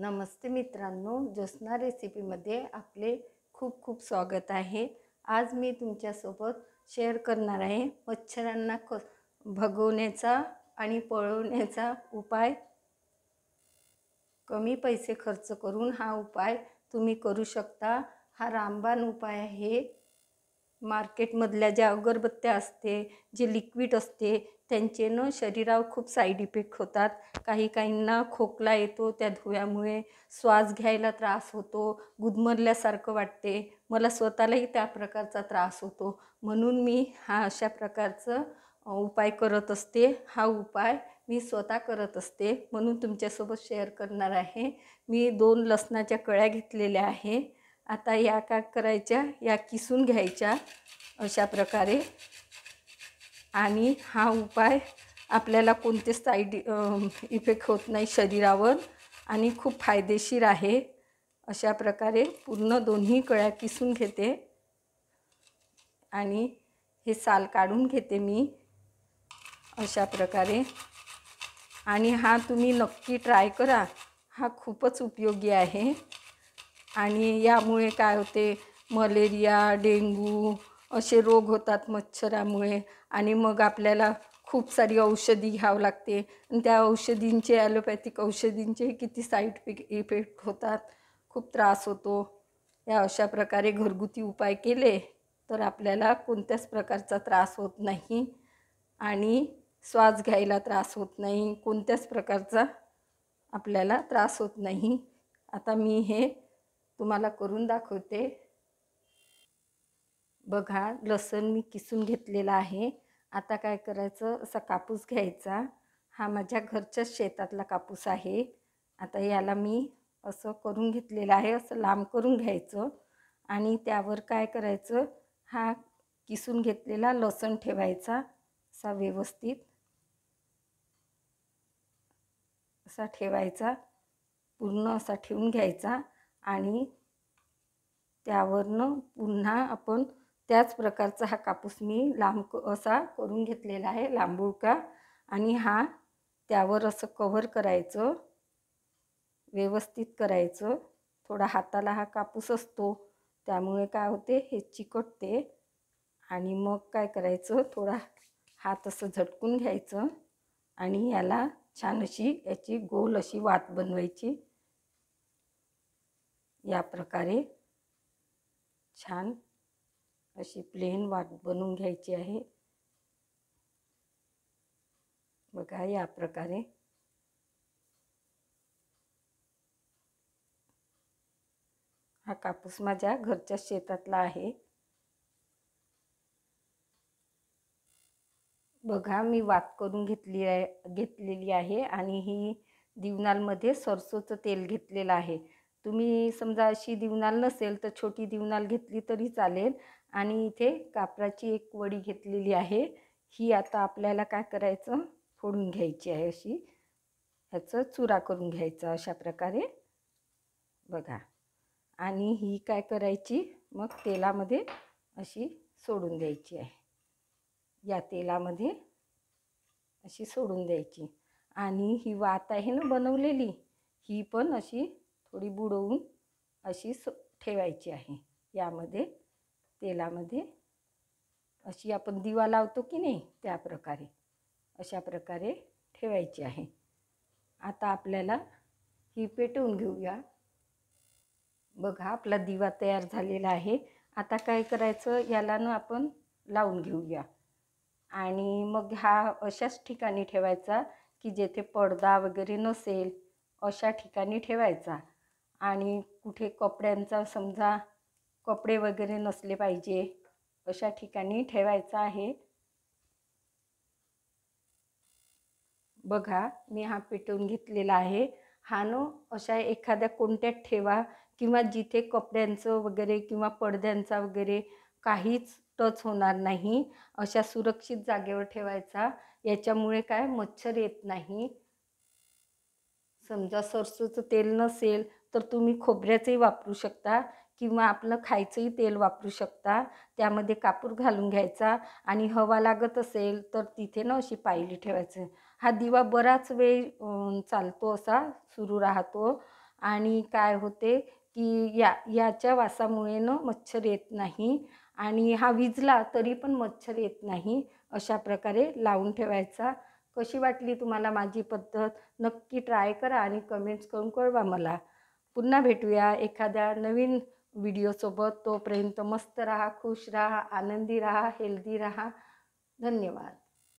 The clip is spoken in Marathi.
नमस्ते मित्रांनो, ज्योत्स्ना रेसिपीमध्ये आपले खूप खूप स्वागत आहे। आज मी तुमच्यासोबत शेअर करणार आहे मच्छरांना भगवण्याचा आणि पळवण्याचा उपाय। कमी पैसे खर्च करून हा उपाय तुम्ही करू शकता। हा रामबाण उपाय आहे। मार्केटमधल्या ज्या अगरबत्त्या असते, जे लिक्विड असते, त्यांचे न शरीरावर खूप साईड इफेक्ट होतात। काहींना खोकला येतो, त्या धुव्यामुळे श्वास घ्यायला त्रास होतो, गुदमरल्यासारखं वाटते। मला स्वतःलाही त्या प्रकारचा त्रास होतो, म्हणून मी हा अशा प्रकारचा उपाय करत असते। हा उपाय मी स्वतः करत असते, म्हणून तुमच्यासोबत शेअर करणार आहे। मी 2 लसणाच्या कळ्या घेतलेल्या आहे। आता या काय करायच्या, या किसून घ्यायच्या अशा प्रकारे। आणि हा उपाय आपल्याला कोणतेच साईड इफेक्ट होत नाही शरीरावर आणि खूप फायदेशीर आहे। अशा प्रकारे पूर्ण दोन्ही कळ्या किसून घेते आणि हे साल काढून घेते मी अशा प्रकारे। आणि हा तुम्ही नक्की ट्राय करा, हा खूपच उपयोगी आहे। आणि यामुळे काय होते, मलेरिया, डेंग्यू असे रोग होतात मच्छरामुळे। आणि मग आपल्याला खूप सारी औषधी घ्यावं लागते आणि त्या औषधींचे, ॲलोपॅथिक औषधींचे किती साईड इफेक्ट होतात, खूप त्रास होतो। या अशा प्रकारे घरगुती उपाय केले तर आपल्याला कोणत्याच प्रकारचा त्रास होत नाही आणि श्वास घ्यायला त्रास होत नाही, कोणत्याच प्रकारचा आपल्याला त्रास होत नाही। आता मी हे तुम्हाला करून दाखवते। बघा, लसूण मी किसून घेतलेला आहे। आता काय करायचं, असा कापूस घ्यायचा। हा माझ्या घरच्याच शेतातला कापूस आहे। आता याला मी असं करून घेतलेलं आहे, असं लांब करून घ्यायचं आणि त्यावर काय करायचं, हा किसून घेतलेला लसूण ठेवायचा असा व्यवस्थित असा ठेवायचा, पूर्ण असा ठेवून घ्यायचा। आणि त्यावरनं पुन्हा आपण त्याच प्रकारचा हा कापूस मी लांब असा करून घेतलेला आहे, लांबुळका। आणि हा त्यावर असं कव्हर करायचं, व्यवस्थित करायचं। थोडा हाताला हा कापूस असतो, त्यामुळे काय होते, हे चिकटते। आणि मग काय करायचं, थोडा हात असं झटकून घ्यायचं आणि याला छान अशी याची गोल अशी वात बनवायची। या प्रकारे छान अशी प्लेन वाट बनवून घ्यायची आहे। बघा, या प्रकारे हा कापूस माझ्या घरच्या शेतातला आहे। बघा, मी वात करून घेतलेली आहे आणि ही दिवनालमध्ये सरसोचं तेल घेतलेलं आहे। तुम्ही समजा अशी दिवनाल नसेल तर छोटी दिवनाल घेतली तरी चालेल। आणि इथे कापराची एक वडी घेतलेली आहे। ही आता आपल्याला काय करायचं, फोडून घ्यायची आहे अशी, ह्याचं चुरा करून घ्यायचा अशा प्रकारे। बघा, आणि ही काय करायची, मग तेलामध्ये अशी सोडून द्यायची आहे। या तेलामध्ये अशी सोडून द्यायची आणि ही वात आहे ना बनवलेली, ही पण अशी थोडी बुडवून अशी ठेवायची आहे यामध्ये, तेलामध्ये। अशी आपण दिवा लावतो की नाही, त्या प्रकारे अशा प्रकारे ठेवायची आहे। आता आपल्याला ही पेटवून घेऊया। बघा, आपला दिवा तयार झालेला आहे। आता काय करायचं, याला ना आपण लावून घेऊया आणि मग हा अशाच ठिकाणी ठेवायचा की जेथे पडदा वगैरे नसेल, अशा ठिकाणी ठेवायचा। आणि कुठे कपड्यांचा, समजा कपडे वगैरे नसले पाहिजे, अशा ठिकाणी ठेवायचा आहे। बघा, मी हा पेटवून घेतलेला आहे। हा नो अशा एखाद्या कोणत्यात ठेवा किंवा जिथे कपड्यांचं वगैरे किंवा पडद्यांचा वगैरे काहीच टच होणार नाही, अशा सुरक्षित जागेवर ठेवायचा। याच्यामुळे काय, मच्छर येत नाही। समजा सरसोचं तेल नसेल तर तुम्ही खोबऱ्याचंही वापरू शकता किंवा आपलं खायचंही तेल वापरू शकता। त्यामध्ये कापूर घालून घ्यायचा आणि हवा लागत असेल तर तिथे ना अशी पायली ठेवायचं। हा दिवा बराच वेळ चालतो, असा सुरू राहतो आणि काय होते की याच्या वासामुळे मच्छर येत नाही आणि हा विझला तरी पण मच्छर येत नाही. अशा प्रकारे लावून ठेवायचा. कशी वाटली तुम्हाला माझी पद्धत? नक्की ट्राय करा आणि कमेंट्स करून कळवा मला. पुन्हा भेटूया एखाद्या नवीन व्हिडिओसोबत. तोपर्यंत मस्त राहा, खुश राहा, आनंदी राहा, हेल्दी राहा. धन्यवाद.